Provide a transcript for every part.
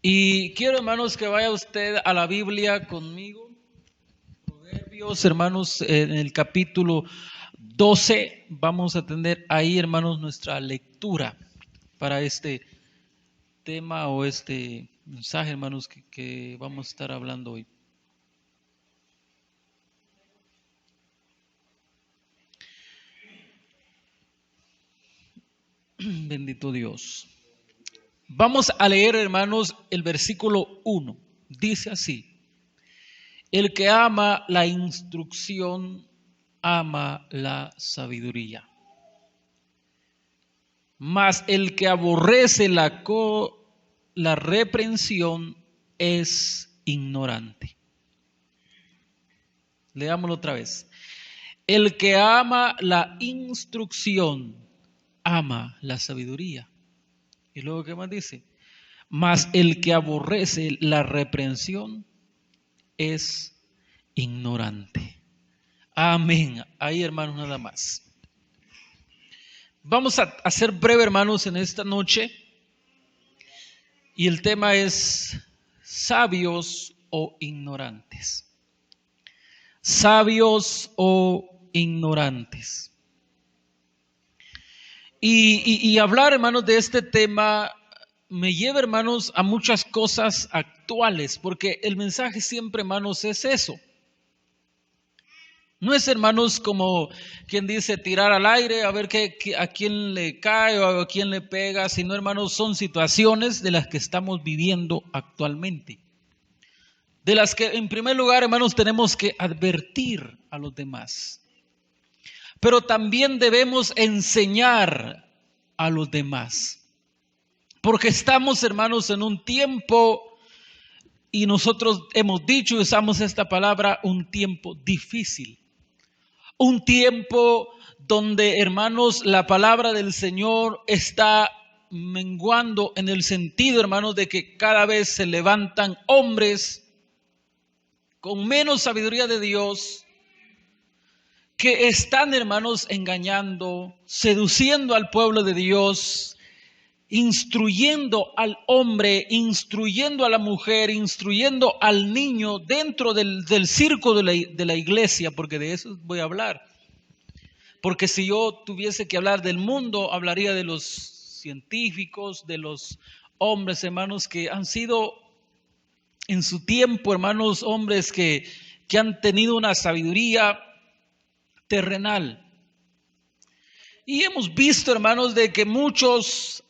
Y quiero, hermanos, que vaya usted a la Biblia conmigo. Proverbios, hermanos, en el capítulo 12, vamos a tener ahí, hermanos, nuestra lectura para este tema o este mensaje, hermanos, que vamos a estar hablando hoy. Bendito Dios. Vamos a leer, hermanos, el versículo 1. Dice así: el que ama la instrucción, ama la sabiduría. Mas el que aborrece la reprensión es ignorante. Leámoslo otra vez. El que ama la instrucción, ama la sabiduría. Y luego, ¿qué más dice? Mas el que aborrece la reprensión es ignorante. Amén. Ahí, hermanos, nada más. Vamos a ser breve, hermanos, en esta noche. Y el tema es sabios o ignorantes. Sabios o ignorantes. Y hablar, hermanos, de este tema me lleva, hermanos, a muchas cosas actuales, porque el mensaje siempre, hermanos, es eso. No es, hermanos, como quien dice tirar al aire a ver a quién le cae o a quién le pega, sino, hermanos, son situaciones de las que estamos viviendo actualmente. De las que, en primer lugar, hermanos, tenemos que advertir a los demás. Pero también debemos enseñar a los demás. Porque estamos, hermanos, en un tiempo, y nosotros hemos dicho y usamos esta palabra, un tiempo difícil. Un tiempo donde, hermanos, la palabra del Señor está menguando en el sentido, hermanos, de que cada vez se levantan hombres con menos sabiduría de Dios, que están, hermanos, engañando, seduciendo al pueblo de Dios, instruyendo al hombre, instruyendo a la mujer, instruyendo al niño dentro del círculo de la iglesia, porque de eso voy a hablar. Porque si yo tuviese que hablar del mundo, hablaría de los científicos, de los hombres, hermanos, que han sido en su tiempo, hermanos, hombres que han tenido una sabiduría terrenal. Y hemos visto, hermanos, de que muchos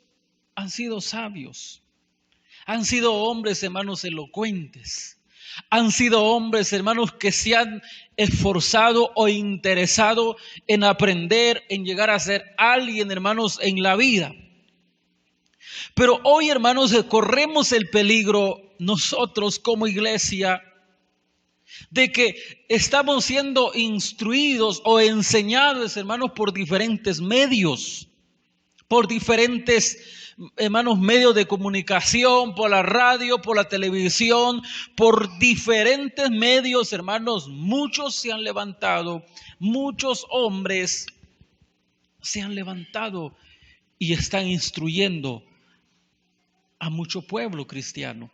han sido sabios, han sido hombres, hermanos, elocuentes, han sido hombres, hermanos, que se han esforzado o interesado en aprender, en llegar a ser alguien, hermanos, en la vida. Pero hoy, hermanos, corremos el peligro nosotros como iglesia de que estamos siendo instruidos o enseñados, hermanos, por diferentes medios, por diferentes, hermanos, medios de comunicación, por la radio, por la televisión, por diferentes medios, hermanos. Muchos se han levantado, muchos hombres se han levantado y están instruyendo a mucho pueblo cristiano.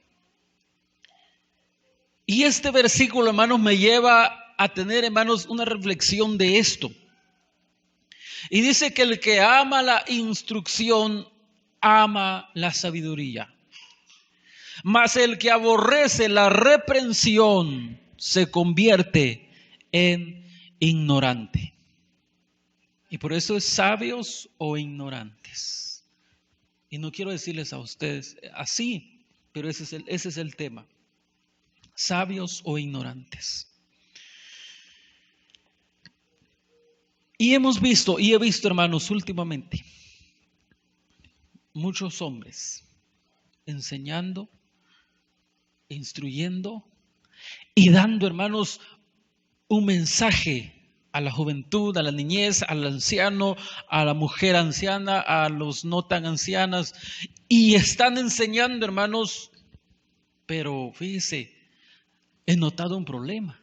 Y este versículo, hermanos, me lleva a tener, hermanos, una reflexión de esto. Y dice que el que ama la instrucción, ama la sabiduría. Mas el que aborrece la reprensión, se convierte en ignorante. Y por eso es sabios o ignorantes. Y no quiero decirles a ustedes así, pero ese es el tema. Sabios o ignorantes. Y hemos visto, y he visto, hermanos, últimamente, muchos hombres enseñando, instruyendo y dando, hermanos, un mensaje a la juventud, a la niñez, al anciano, a la mujer anciana, a los no tan ancianas, y están enseñando, hermanos, pero fíjese, he notado un problema.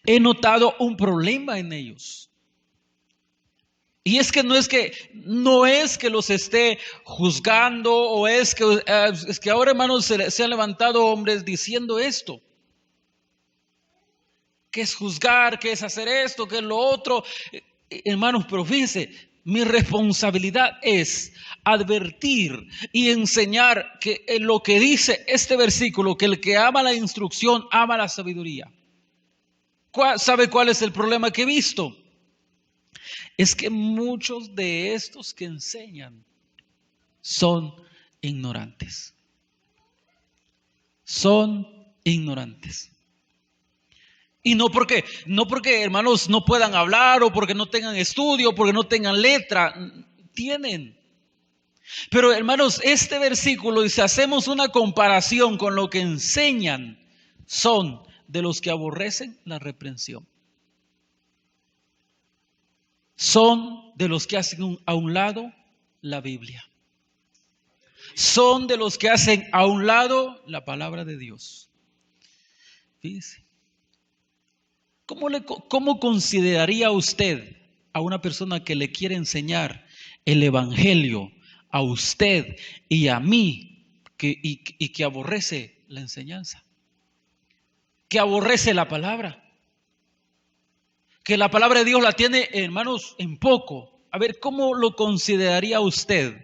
He notado un problema en ellos. Y es que no es que los esté juzgando o es que ahora, hermanos, se han levantado hombres diciendo esto. ¿Qué es juzgar? ¿Qué es hacer esto? ¿Qué es lo otro? Hermanos, pero fíjense, mi responsabilidad es advertir y enseñar que lo que dice este versículo, que el que ama la instrucción, ama la sabiduría. ¿Sabe cuál es el problema que he visto? Es que muchos de estos que enseñan son ignorantes. Son ignorantes. Y no porque, hermanos, no puedan hablar o porque no tengan estudio, o porque no tengan letra. Tienen. Pero, hermanos, este versículo, y si hacemos una comparación con lo que enseñan, son de los que aborrecen la reprensión. Son de los que hacen a un lado la Biblia. Son de los que hacen a un lado la palabra de Dios. Fíjese. ¿Cómo consideraría usted a una persona que le quiere enseñar el evangelio a usted y a mí y que aborrece la enseñanza? Que aborrece la palabra. Que la palabra de Dios la tiene, hermanos, en poco. A ver, ¿cómo lo consideraría usted?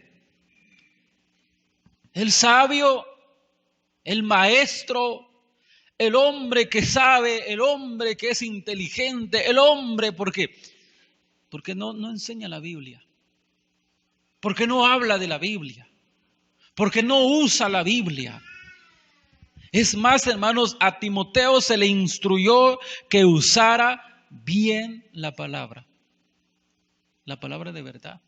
El sabio, el maestro, el hombre que sabe, el hombre que es inteligente, el hombre, ¿por qué? Porque no enseña la Biblia. Porque no habla de la Biblia. Porque no usa la Biblia. Es más, hermanos, a Timoteo se le instruyó que usara bien la palabra de verdad.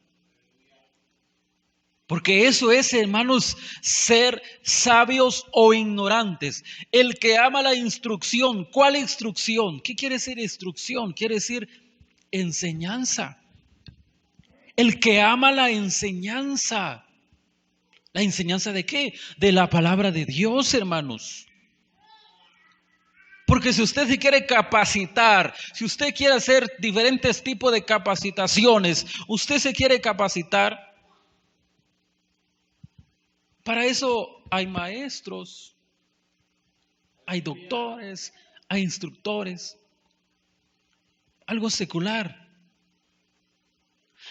Porque eso es, hermanos, ser sabios o ignorantes. El que ama la instrucción, ¿cuál instrucción? ¿Qué quiere decir instrucción? Quiere decir enseñanza. El que ama la enseñanza. ¿La enseñanza de qué? De la palabra de Dios, hermanos. Porque si usted se quiere capacitar, si usted quiere hacer diferentes tipos de capacitaciones, usted se quiere capacitar, para eso hay maestros, hay doctores, hay instructores, algo secular.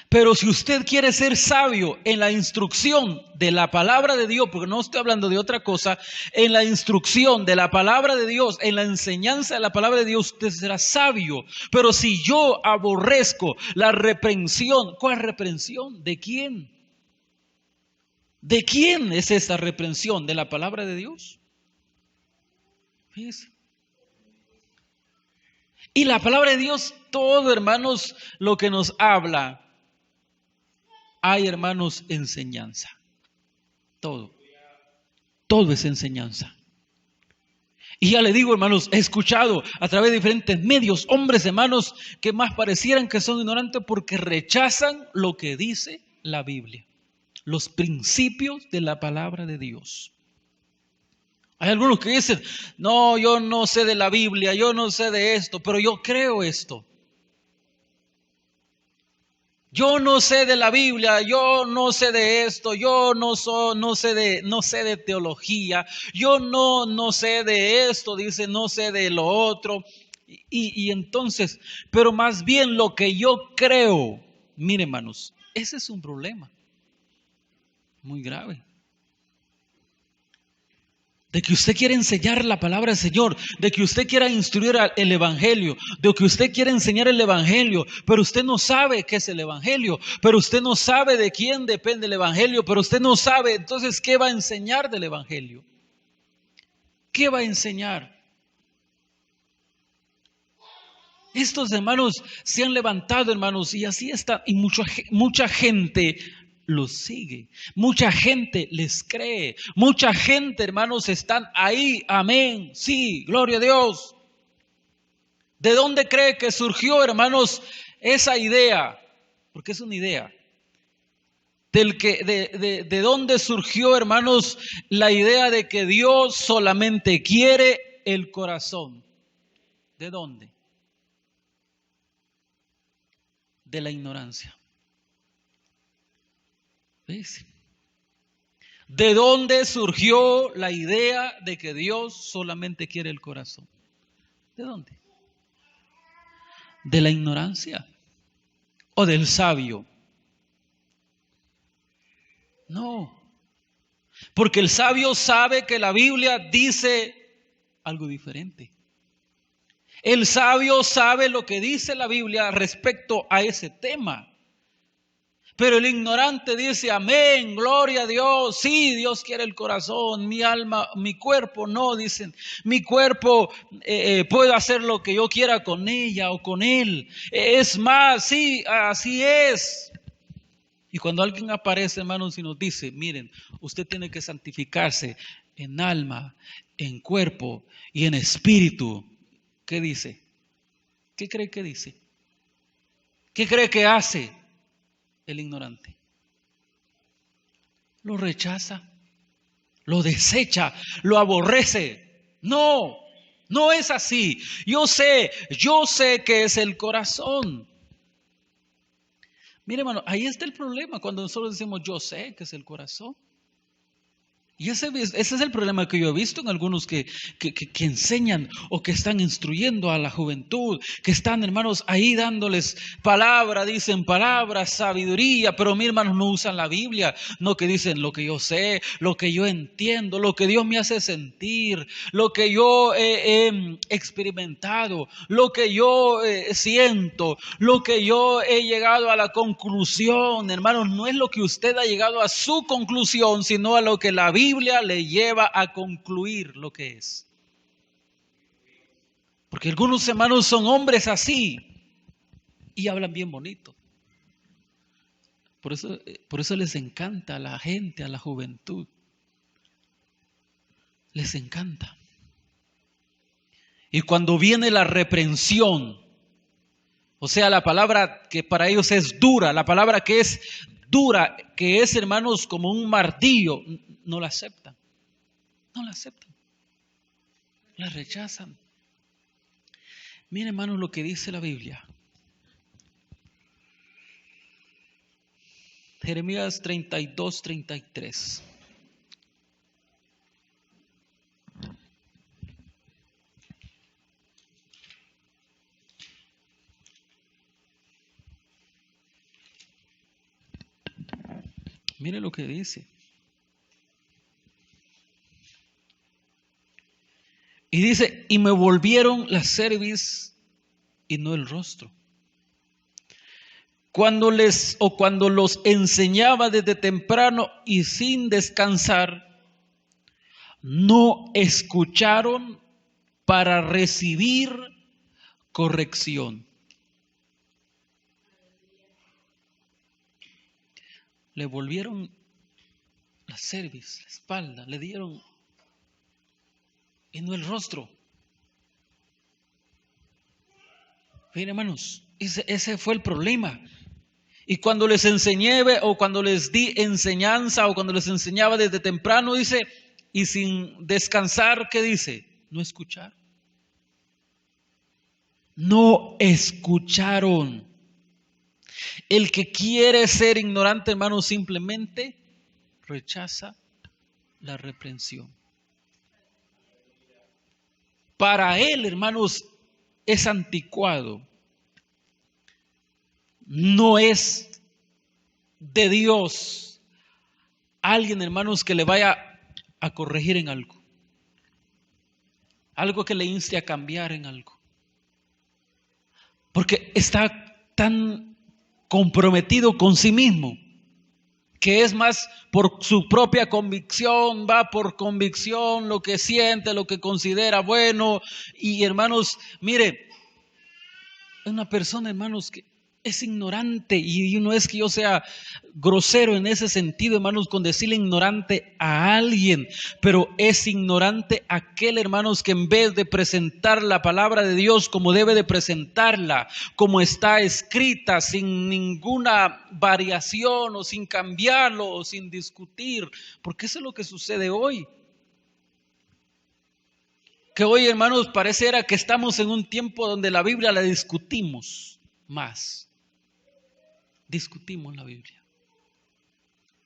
Pero si usted quiere ser sabio en la instrucción de la palabra de Dios, porque no estoy hablando de otra cosa, en la instrucción de la palabra de Dios, en la enseñanza de la palabra de Dios, usted será sabio. Pero si yo aborrezco la reprensión, ¿cuál reprensión? ¿De quién? ¿De quién es esa reprensión? ¿De la palabra de Dios? Fíjense. Y la palabra de Dios, todo, hermanos, lo que nos habla, hay, hermanos, enseñanza. Todo es enseñanza. Y ya le digo, hermanos, he escuchado a través de diferentes medios, hombres, hermanos, que más parecieran que son ignorantes porque rechazan lo que dice la Biblia, los principios de la palabra de Dios. Hay algunos que dicen, no, yo no sé de la Biblia, yo no sé de esto, pero yo creo esto. Yo no sé de la Biblia, yo no sé de esto, yo no sé de teología, yo no sé de esto, dice, no sé de lo otro. Y entonces, pero más bien lo que yo creo, miren, hermanos, ese es un problema muy grave. De que usted quiere enseñar la palabra del Señor, de que usted quiera instruir el Evangelio, de que usted quiere enseñar el Evangelio, pero usted no sabe qué es el Evangelio, pero usted no sabe de quién depende el Evangelio, pero usted no sabe, entonces, ¿qué va a enseñar del Evangelio? ¿Qué va a enseñar? Estos hermanos se han levantado, hermanos, y así está, y mucha gente los sigue, mucha gente les cree, mucha gente, hermanos, están ahí, amén, sí, gloria a Dios. ¿De dónde cree que surgió, hermanos, esa idea? Porque es una idea. ¿De dónde surgió, hermanos, la idea de que Dios solamente quiere el corazón? ¿De dónde? De la ignorancia. Dice, ¿de dónde surgió la idea de que Dios solamente quiere el corazón? ¿De dónde? ¿De la ignorancia o del sabio? No, porque el sabio sabe que la Biblia dice algo diferente. El sabio sabe lo que dice la Biblia respecto a ese tema. Pero el ignorante dice, amén, gloria a Dios, sí, Dios quiere el corazón, mi alma, mi cuerpo no, dicen, mi cuerpo puedo hacer lo que yo quiera con ella o con él. Es más, sí, así es. Y cuando alguien aparece, hermanos, y nos dice, miren, usted tiene que santificarse en alma, en cuerpo y en espíritu, ¿qué dice? ¿Qué cree que dice? ¿Qué cree que hace el ignorante? Lo rechaza, lo desecha, lo aborrece. No, no es así. Yo sé que es el corazón. Mire, hermano, ahí está el problema cuando nosotros decimos yo sé que es el corazón. Y ese es el problema que yo he visto en algunos que enseñan o que están instruyendo a la juventud, que están, hermanos, ahí dándoles palabra, dicen palabras, sabiduría, pero mis hermanos no usan la Biblia, no, que dicen lo que yo sé, lo que yo entiendo, lo que Dios me hace sentir, lo que yo he experimentado, lo que yo siento, lo que yo he llegado a la conclusión. Hermanos, no es lo que usted ha llegado a su conclusión, sino a lo que la Biblia le lleva a concluir lo que es. Porque algunos hermanos son hombres así y hablan bien bonito. Por eso les encanta a la gente, a la juventud. Les encanta. Y cuando viene la reprensión, o sea, la palabra que para ellos es dura, la palabra que es dura, que es, hermanos, como un martillo, no la aceptan. No la aceptan. La rechazan. Miren, hermanos, lo que dice la Biblia. Jeremías 32, 33. Mire lo que dice. Y dice, y me volvieron la cerviz y no el rostro. Cuando los enseñaba desde temprano y sin descansar, no escucharon para recibir corrección. Le volvieron la cerviz, la espalda, le dieron y no el rostro. Miren, hermanos, ese fue el problema. Y cuando les enseñé o cuando les di enseñanza o cuando les enseñaba desde temprano, dice, y sin descansar, ¿qué dice? No escuchar. No escucharon. El que quiere ser ignorante, hermanos, simplemente rechaza la reprensión. Para él, hermanos, es anticuado. No es de Dios alguien, hermanos, que le vaya a corregir en algo. Algo que le inste a cambiar en algo. Porque está tan comprometido con sí mismo, que es más por su propia convicción, va por convicción, lo que siente, lo que considera bueno. Y hermanos, mire, una persona, hermanos, que es ignorante, y no es que yo sea grosero en ese sentido, hermanos, con decirle ignorante a alguien, pero es ignorante aquel, hermanos, que en vez de presentar la palabra de Dios como debe de presentarla, como está escrita, sin ninguna variación o sin cambiarlo o sin discutir, porque eso es lo que sucede hoy. Que hoy, hermanos, pareciera que estamos en un tiempo donde la Biblia la discutimos más. Discutimos la Biblia.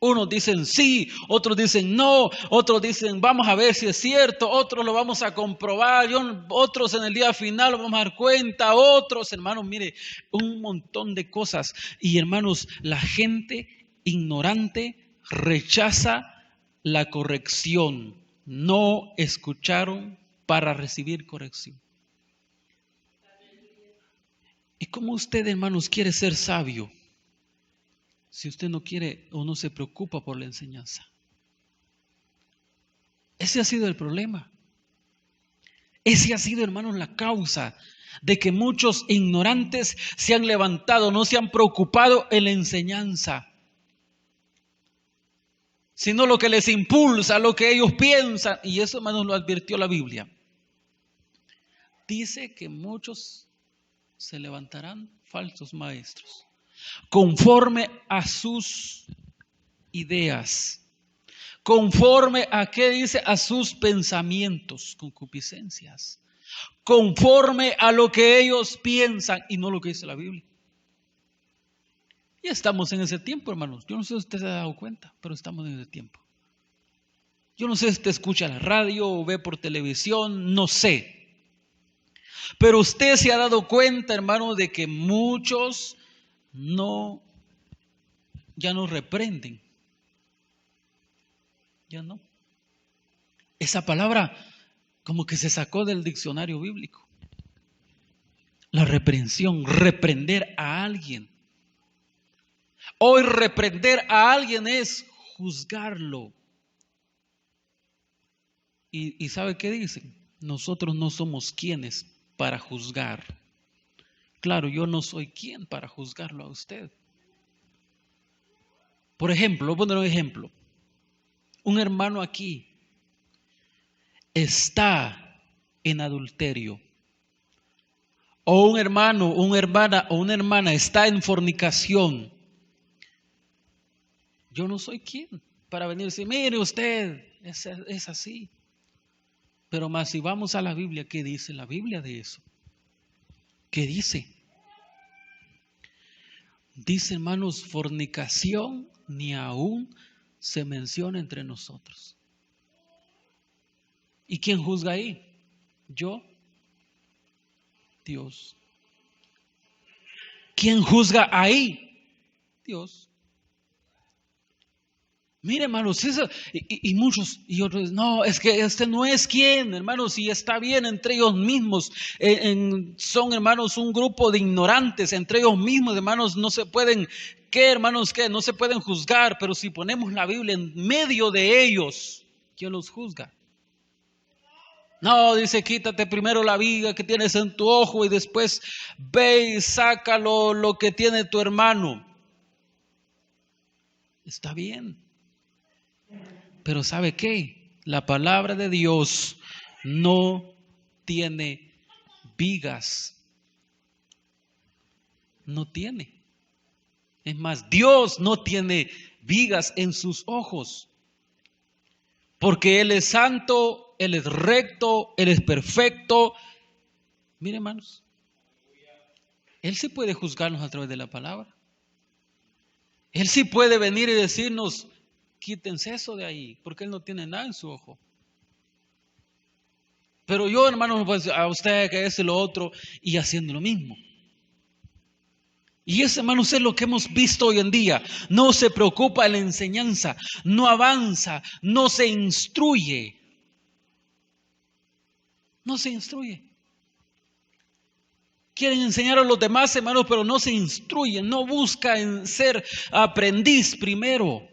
Unos dicen sí, otros dicen no, otros dicen vamos a ver si es cierto, otros lo vamos a comprobar, otros en el día final lo vamos a dar cuenta, otros, hermanos, mire, un montón de cosas. Y hermanos, la gente ignorante rechaza la corrección. No escucharon para recibir corrección. ¿Y cómo usted, hermanos, quiere ser sabio si usted no quiere o no se preocupa por la enseñanza? Ese ha sido el problema. Ese ha sido, hermanos, la causa de que muchos ignorantes se han levantado, no se han preocupado en la enseñanza, sino lo que les impulsa, lo que ellos piensan. Y eso, hermanos, lo advirtió la Biblia. Dice que muchos se levantarán falsos maestros, conforme a sus ideas, conforme a qué dice, a sus pensamientos, concupiscencias, conforme a lo que ellos piensan y no lo que dice la Biblia. Y estamos en ese tiempo, hermanos. Yo no sé si usted se ha dado cuenta, pero estamos en ese tiempo. Yo no sé si usted escucha la radio o ve por televisión, no sé. Pero usted se ha dado cuenta, hermano, de que muchos ya no reprenden. Ya no. Esa palabra como que se sacó del diccionario bíblico. La reprensión, reprender a alguien. Hoy reprender a alguien es juzgarlo. ¿Y sabe qué dicen? Nosotros no somos quienes para juzgar. Claro, yo no soy quien para juzgarlo a usted. Por ejemplo, voy a poner un ejemplo. Un hermano aquí está en adulterio. O un hermano, una hermana está en fornicación. Yo no soy quien para venir y decir, mire usted, es así. Pero más si vamos a la Biblia, ¿qué dice la Biblia de eso? ¿Qué dice? Dice, hermanos, fornicación ni aún se menciona entre nosotros. ¿Y quién juzga ahí? ¿Yo? Dios. ¿Quién juzga ahí? Dios. Mire, hermanos, y muchos y otros, no, es que este no es quien, hermanos, y está bien entre ellos mismos, son, hermanos, un grupo de ignorantes entre ellos mismos, hermanos, no se pueden, hermanos, no se pueden juzgar, pero si ponemos la Biblia en medio de ellos, ¿quién los juzga? No, dice, quítate primero la viga que tienes en tu ojo y después ve y sácalo lo que tiene tu hermano. Está bien. Pero ¿sabe qué? La palabra de Dios no tiene vigas. No tiene. Es más, Dios no tiene vigas en sus ojos. Porque Él es santo, Él es recto, Él es perfecto. Mire, hermanos, Él sí puede juzgarnos a través de la palabra. Él sí puede venir y decirnos, quítense eso de ahí, porque Él no tiene nada en su ojo. Pero yo, hermano, pues a usted que es lo otro y haciendo lo mismo. Y eso, hermanos, es lo que hemos visto hoy en día. No se preocupa en la enseñanza, no avanza, no se instruye. No se instruye. Quieren enseñar a los demás, hermanos, pero no se instruyen, no buscan ser aprendiz primero.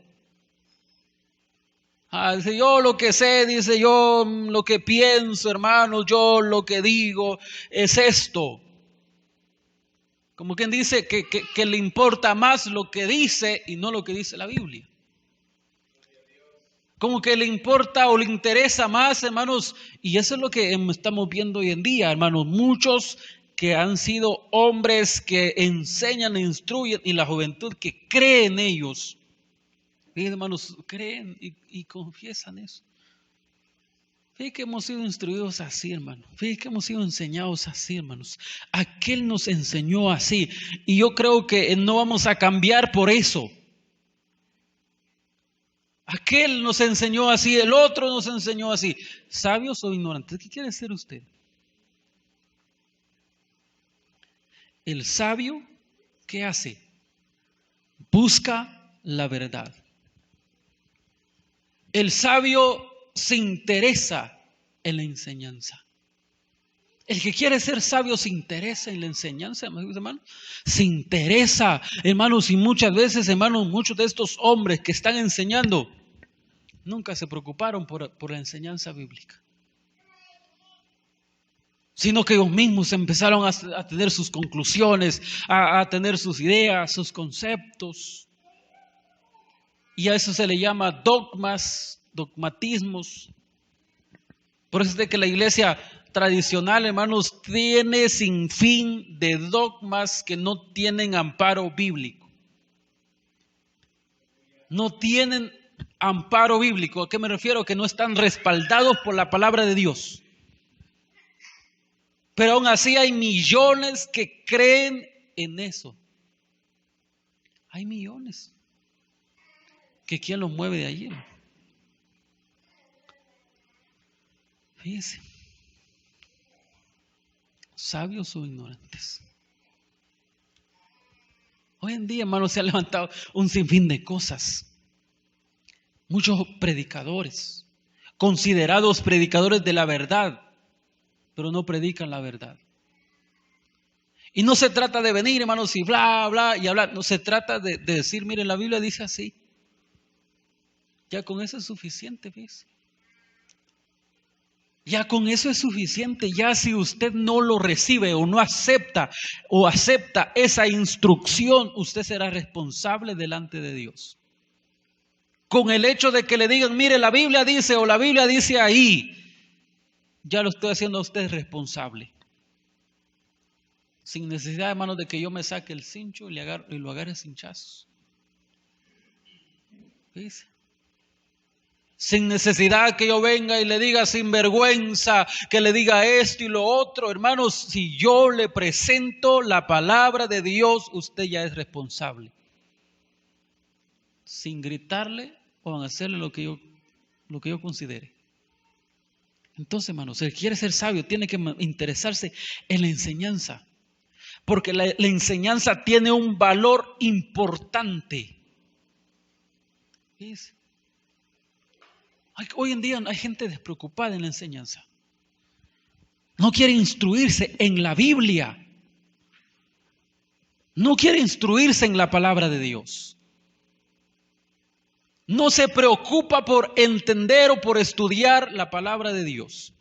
Dice, yo lo que sé, dice, yo lo que pienso, hermanos, yo lo que digo es esto. Como quien dice que le importa más lo que dice y no lo que dice la Biblia. Como que le importa o le interesa más, hermanos, y eso es lo que estamos viendo hoy en día, hermanos, muchos que han sido hombres que enseñan e instruyen y la juventud que cree en ellos. Fíjense, hermanos, creen y confiesan eso. Fíjense que hemos sido instruidos así, hermanos. Fíjense que hemos sido enseñados así, hermanos. Aquel nos enseñó así. Y yo creo que no vamos a cambiar por eso. Aquel nos enseñó así, el otro nos enseñó así. ¿Sabios o ignorantes? ¿Qué quiere ser usted? El sabio, ¿qué hace? Busca la verdad. El sabio se interesa en la enseñanza. El que quiere ser sabio se interesa en la enseñanza, hermanos. Se interesa, hermanos, y muchas veces, hermanos, muchos de estos hombres que están enseñando nunca se preocuparon por la enseñanza bíblica, sino que ellos mismos empezaron a tener sus conclusiones, a tener sus ideas, sus conceptos. Y a eso se le llama dogmas, dogmatismos. Por eso es de que la iglesia tradicional, hermanos, tiene sin fin de dogmas que no tienen amparo bíblico. No tienen amparo bíblico. ¿A qué me refiero? Que no están respaldados por la palabra de Dios. Pero aún así hay millones que creen en eso. Hay millones. ¿Que quién los mueve de allí? Fíjense. ¿Sabios o ignorantes? Hoy en día, hermanos, se ha levantado un sinfín de cosas. Muchos predicadores, considerados predicadores de la verdad, pero no predican la verdad. Y no se trata de venir, hermanos, y bla, bla, y hablar. No se trata de decir, miren, la Biblia dice así. Ya con eso es suficiente, ¿ves? Ya con eso es suficiente. Ya si usted no lo recibe o no acepta o acepta esa instrucción, usted será responsable delante de Dios. Con el hecho de que le digan, mire, la Biblia dice o la Biblia dice ahí, ya lo estoy haciendo a usted responsable. Sin necesidad, hermanos, de que yo me saque el cincho y lo agarre sin cinchazos. ¿Ves? Sin necesidad que yo venga y le diga sin vergüenza, que le diga esto y lo otro. Hermanos, si yo le presento la palabra de Dios, usted ya es responsable. Sin gritarle o hacerle lo que yo considere. Entonces, hermanos, si quiere ser sabio, tiene que interesarse en la enseñanza. Porque la enseñanza tiene un valor importante. ¿Ves? Hoy en día hay gente despreocupada en la enseñanza. No quiere instruirse en la Biblia. No quiere instruirse en la palabra de Dios. No se preocupa por entender o por estudiar la palabra de Dios.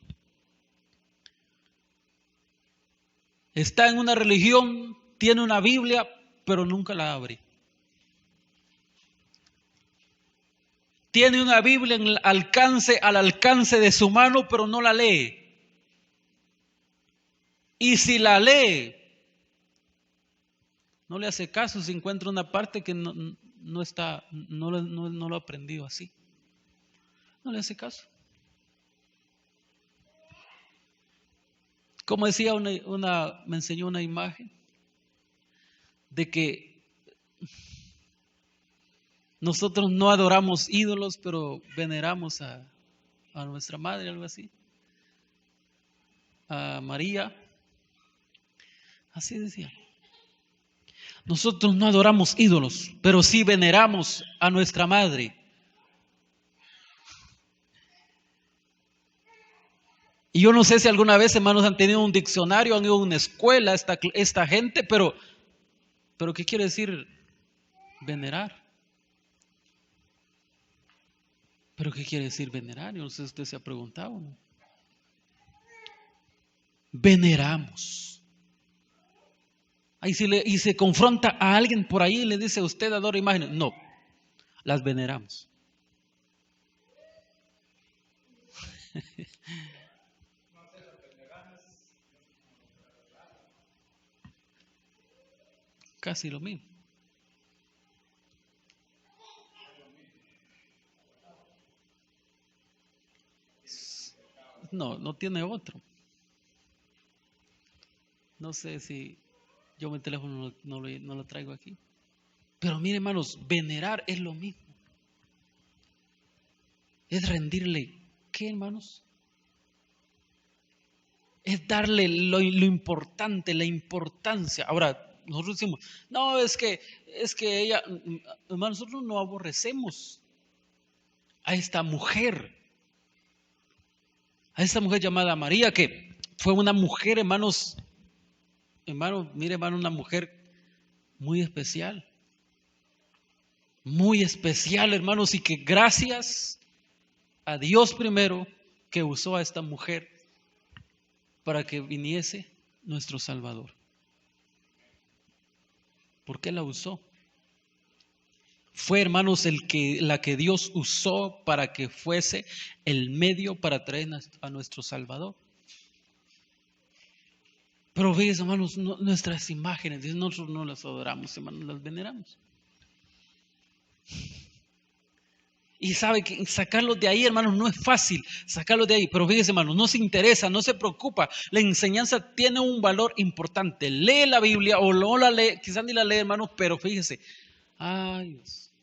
Está en una religión, tiene una Biblia, pero nunca la abre. Tiene una Biblia al alcance de su mano, pero no la lee. Y si la lee, no le hace caso si encuentra una parte que no lo ha aprendido así. No le hace caso. Como decía me enseñó una imagen de que nosotros no adoramos ídolos, pero veneramos a nuestra madre, algo así. A María. Así decía. Nosotros no adoramos ídolos, pero sí veneramos a nuestra madre. Y yo no sé si alguna vez, hermanos, han tenido un diccionario, han ido a una escuela esta gente, pero ¿qué quiere decir venerar? ¿Pero qué quiere decir venerar? Yo no sé si usted se ha preguntado, ¿no? Veneramos. Y se confronta a alguien por ahí y le dice, ¿usted adora imágenes? No, las veneramos. Casi lo mismo. No tiene otro. No sé si yo mi teléfono no lo traigo aquí. Pero mire, hermanos, venerar es lo mismo. Es rendirle, ¿qué, hermanos? Es darle lo importante, la importancia. Ahora, nosotros decimos, no, es que ella, hermanos, nosotros no aborrecemos a esta mujer llamada María, que fue una mujer, hermanos, mire, hermano, una mujer muy especial, hermanos, y que gracias a Dios primero que usó a esta mujer para que viniese nuestro Salvador. ¿Por qué la usó? Fue, hermanos, la que Dios usó para que fuese el medio para traer a nuestro Salvador. Pero veis, hermanos, nuestras imágenes, nosotros no las adoramos, hermanos, las veneramos. Y sabe que sacarlos de ahí, hermanos, no es fácil sacarlos de ahí. Pero fíjese, hermanos, no se interesa, no se preocupa. La enseñanza tiene un valor importante. Lee la Biblia o no la lee, quizás ni la lee, hermanos, pero fíjese. Ay, Dios.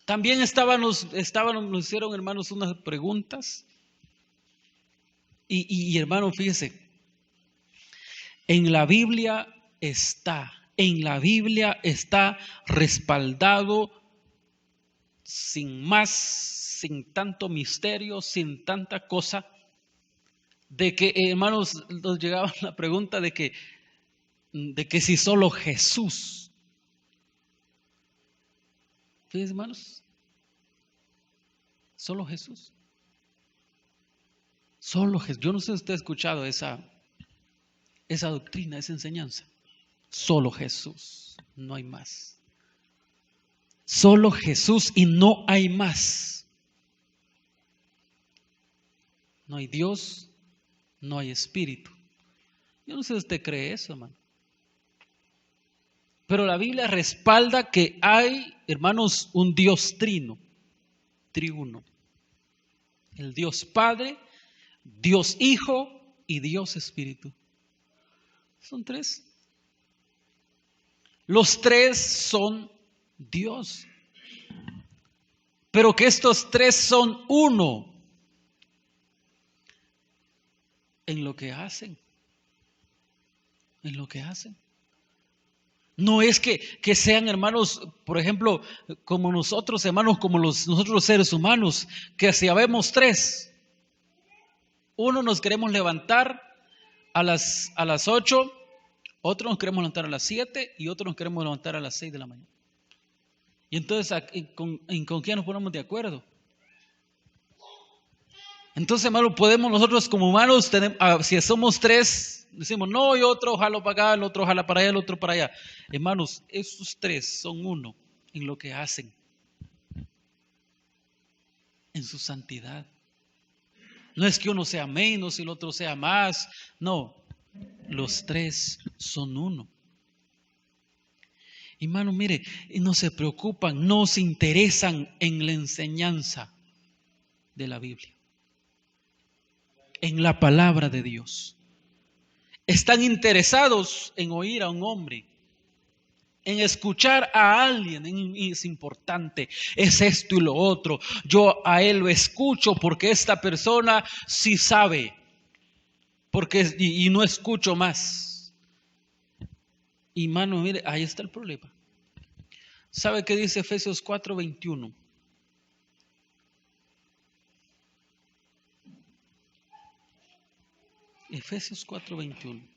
También nos hicieron, hermanos, unas preguntas. Y hermano, fíjese, en la Biblia está respaldado, sin más, sin tanto misterio, sin tanta cosa, de que, hermanos, nos llegaba la pregunta de que si solo Jesús. Fíjense, hermanos, solo Jesús. Solo Jesús. Yo no sé si usted ha escuchado esa doctrina, esa enseñanza. Solo Jesús, no hay más. Solo Jesús y no hay más. No hay Dios, no hay Espíritu. Yo no sé si usted cree eso, hermano. Pero la Biblia respalda que hay, hermanos, un Dios triuno. El Dios Padre, Dios Hijo y Dios Espíritu. Son tres. Los tres son Dios. Pero que estos tres son uno en lo que hacen. En lo que hacen. No es que sean, hermanos, por ejemplo, como nosotros, hermanos, como nosotros los seres humanos, que si habemos tres, uno nos queremos levantar a las 8, otro nos queremos levantar a las 7 y otro nos queremos levantar a las 6 de la mañana. Y entonces, ¿con quién nos ponemos de acuerdo? Entonces, hermano, podemos nosotros como humanos, si somos tres, decimos, no, y otro jalo para acá, el otro jala para allá, el otro para allá. Hermanos, esos tres son uno en lo que hacen, en su santidad. No es que uno sea menos y el otro sea más, no, los tres son uno. Hermano, mire, no se preocupan, no se interesan en la enseñanza de la Biblia, en la palabra de Dios. Están interesados en oír a un hombre, en escuchar a alguien, es importante, es esto y lo otro. Yo a él lo escucho porque esta persona sí sabe, y no escucho más. Y hermano, mire, ahí está el problema. ¿Sabe qué dice Efesios 4:21? Efesios 4:21.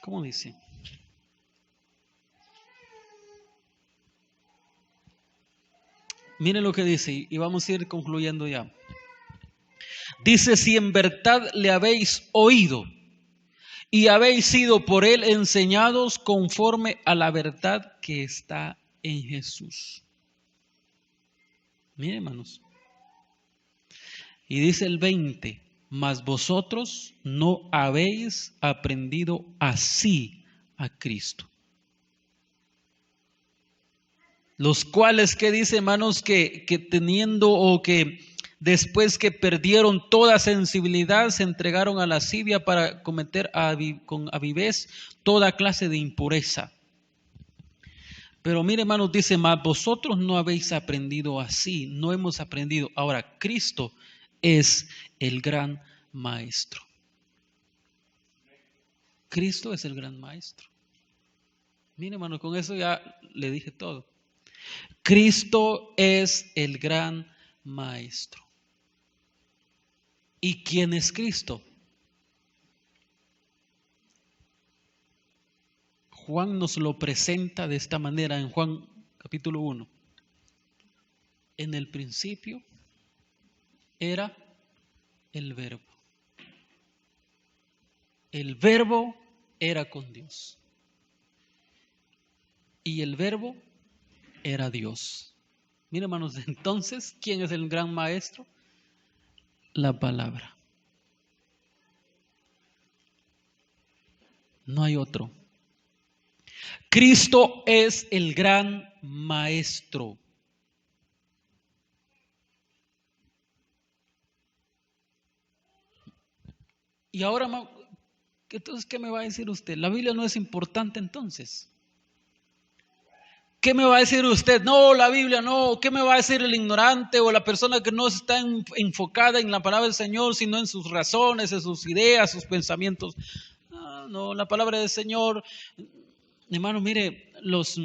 ¿Cómo dice? Miren lo que dice y vamos a ir concluyendo ya. Dice, si en verdad le habéis oído y habéis sido por él enseñados conforme a la verdad que está en Jesús. Miren, hermanos. Y dice el 20, mas vosotros no habéis aprendido así a Cristo. Los cuales, ¿qué dice, hermanos? Que teniendo o que Después que perdieron toda sensibilidad, se entregaron a la lascivia para cometer con avidez toda clase de impureza. Pero mire, hermanos, dice, mas vosotros no habéis aprendido así, no hemos aprendido. Ahora, Cristo es el gran maestro. Cristo es el gran maestro. Mire, hermano, con eso ya le dije todo. Cristo es el gran maestro. ¿Y quién es Cristo? Juan nos lo presenta de esta manera en Juan capítulo 1. En el principio era el Verbo. El Verbo era con Dios. Y el Verbo era Dios. Miren, hermanos, entonces, ¿quién es el gran maestro? La palabra. No hay otro. Cristo es el gran maestro. Y ahora, entonces, ¿qué me va a decir usted? ¿La Biblia no es importante entonces? ¿Qué me va a decir usted? No, la Biblia no. ¿Qué me va a decir el ignorante o la persona que no está enfocada en la palabra del Señor, sino en sus razones, en sus ideas, sus pensamientos? No, la palabra del Señor, hermano, mire, los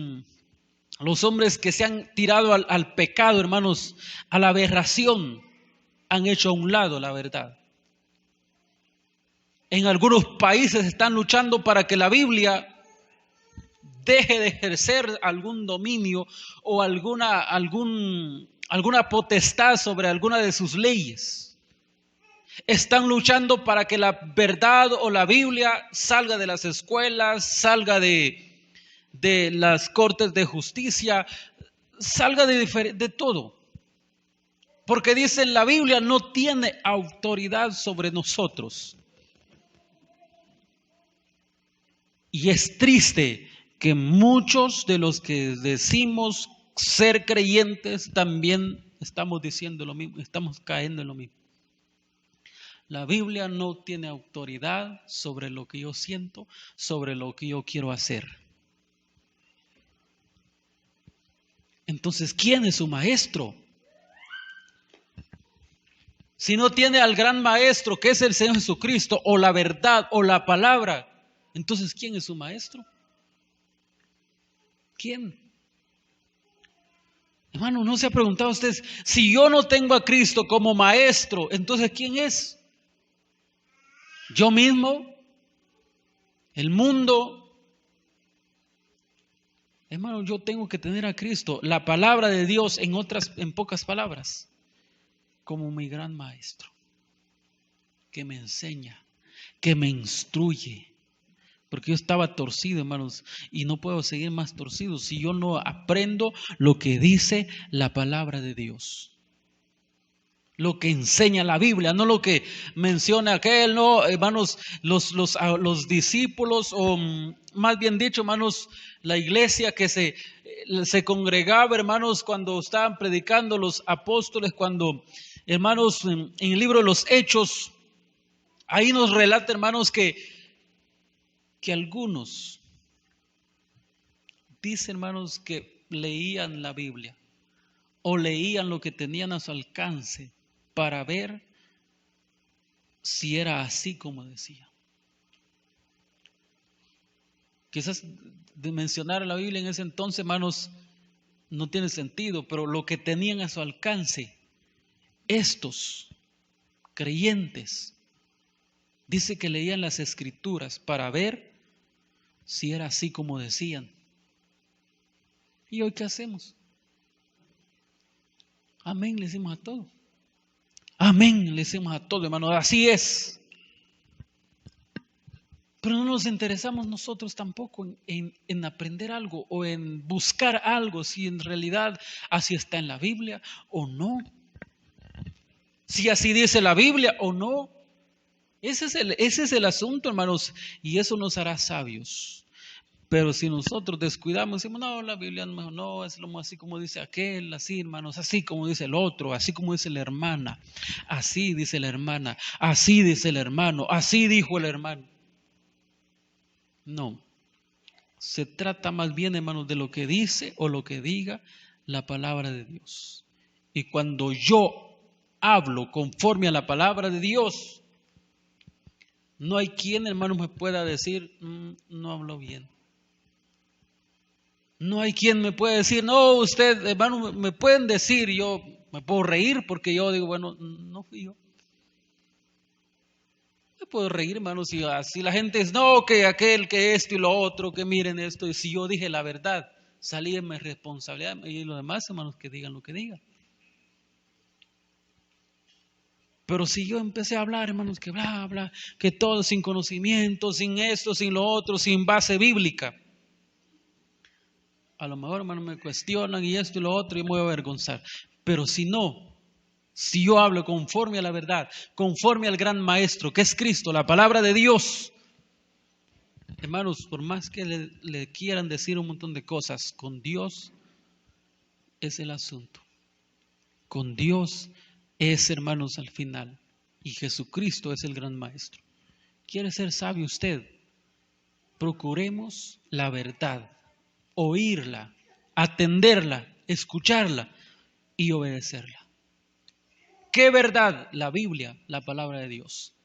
hombres que se han tirado al pecado, hermanos, a la aberración, han hecho a un lado la verdad. En algunos países están luchando para que la Biblia deje de ejercer algún dominio o alguna potestad sobre alguna de sus leyes. Están luchando para que la verdad o la Biblia salga de las escuelas, salga de las cortes de justicia, salga de todo. Porque dicen, la Biblia no tiene autoridad sobre nosotros. Y es triste que muchos de los que decimos ser creyentes también estamos diciendo lo mismo, estamos cayendo en lo mismo. La Biblia no tiene autoridad sobre lo que yo siento, sobre lo que yo quiero hacer. Entonces, ¿quién es su maestro? Si no tiene al gran maestro, que es el Señor Jesucristo, o la verdad, o la palabra, entonces, ¿quién es su maestro? ¿Quién? Hermano, ¿no se ha preguntado usted, si yo no tengo a Cristo como maestro, entonces ¿quién es? ¿Yo mismo? ¿El mundo? Hermano, yo tengo que tener a Cristo, la palabra de Dios, en pocas palabras, como mi gran maestro, que me enseña, que me instruye. Porque yo estaba torcido, hermanos, y no puedo seguir más torcido si yo no aprendo lo que dice la palabra de Dios. Lo que enseña la Biblia, no lo que menciona aquel, no, hermanos, los discípulos, o más bien dicho, hermanos, la iglesia que se congregaba, hermanos, cuando estaban predicando los apóstoles, cuando, hermanos, en el libro de los Hechos, ahí nos relata, hermanos, que algunos dicen, hermanos, que leían la Biblia o leían lo que tenían a su alcance para ver si era así como decía. Quizás de mencionar la Biblia en ese entonces, hermanos, no tiene sentido, pero lo que tenían a su alcance, estos creyentes, dice que leían las Escrituras para ver si era así como decían. ¿Y hoy qué hacemos? Amén, le decimos a todo. Amén, le decimos a todo, hermano. Así es. Pero no nos interesamos nosotros tampoco en aprender algo o en buscar algo, si en realidad así está en la Biblia o no. Si así dice la Biblia o no. Ese es el asunto, hermanos, y eso nos hará sabios. Pero si nosotros descuidamos, decimos, no, la Biblia no, es lo así como dice aquel, así hermanos, así como dice el otro, así como dice la hermana, así dice la hermana, así dice el hermano, así dijo el hermano. No, se trata más bien, hermanos, de lo que dice o lo que diga la palabra de Dios. Y cuando yo hablo conforme a la palabra de Dios, no hay quien, hermano, me pueda decir, no hablo bien. No hay quien me pueda decir, no, usted, hermano, me pueden decir, yo me puedo reír porque yo digo, bueno, no fui yo. Me puedo reír, hermano, si así la gente es, no, que aquel, que esto y lo otro, que miren esto, y si yo dije la verdad, salí de mi responsabilidad, y los demás, hermanos, que digan lo que digan. Pero si yo empecé a hablar, hermanos, que bla, bla, que todo sin conocimiento, sin esto, sin lo otro, sin base bíblica, a lo mejor, hermanos, me cuestionan y esto y lo otro y me voy a avergonzar. Pero si no, si yo hablo conforme a la verdad, conforme al gran maestro, que es Cristo, la palabra de Dios, hermanos, por más que le quieran decir un montón de cosas, con Dios es el asunto. Con Dios es, hermanos, al final. Y Jesucristo es el gran maestro. ¿Quiere ser sabio usted? Procuremos la verdad, oírla, atenderla, escucharla y obedecerla. ¿Qué verdad? La Biblia, la palabra de Dios.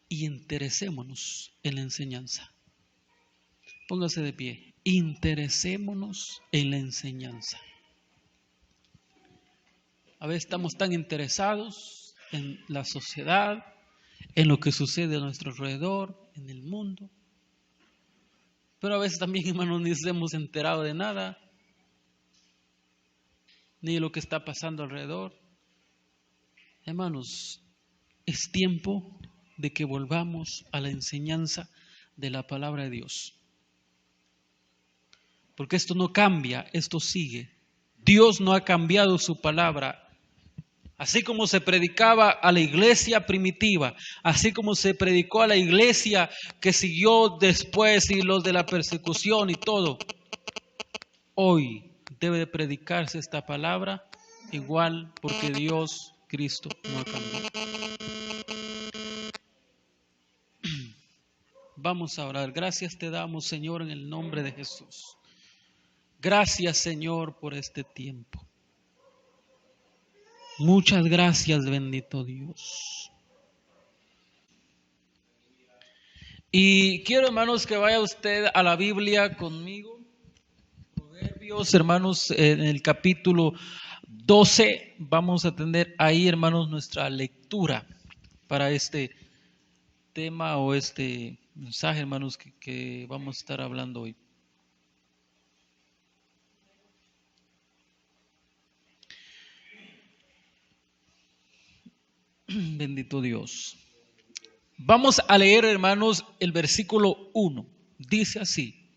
Y interesémonos en la enseñanza. Póngase de pie. Interesémonos en la enseñanza. A veces estamos tan interesados en la sociedad, en lo que sucede a nuestro alrededor, en el mundo. Pero a veces también, hermanos, ni nos hemos enterado de nada, ni de lo que está pasando alrededor. Hermanos, es tiempo de que volvamos a la enseñanza de la palabra de Dios. Porque esto no cambia, esto sigue. Dios no ha cambiado su palabra. Así como se predicaba a la iglesia primitiva, así como se predicó a la iglesia que siguió después y los de la persecución y todo, hoy debe de predicarse esta palabra igual porque Dios, Cristo, no ha cambiado. Vamos a orar. Gracias te damos, Señor, en el nombre de Jesús. Gracias, Señor, por este tiempo. Muchas gracias, bendito Dios. Y quiero, hermanos, que vaya usted a la Biblia conmigo. Proverbios, hermanos, en el capítulo 12. Vamos a tener ahí, hermanos, nuestra lectura para este tema o este mensaje, hermanos, que vamos a estar hablando hoy. Bendito Dios. Vamos a leer, hermanos, el versículo 1. Dice así: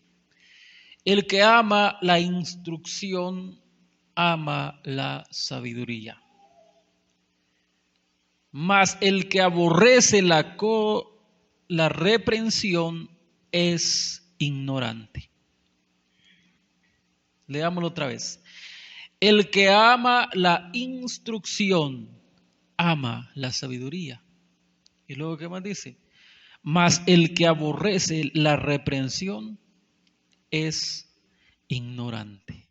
el que ama la instrucción, ama la sabiduría. Mas el que aborrece la reprensión es ignorante. Leámoslo otra vez. El que ama la instrucción, ama la sabiduría. Y luego, ¿qué más dice? Mas el que aborrece la reprensión es ignorante.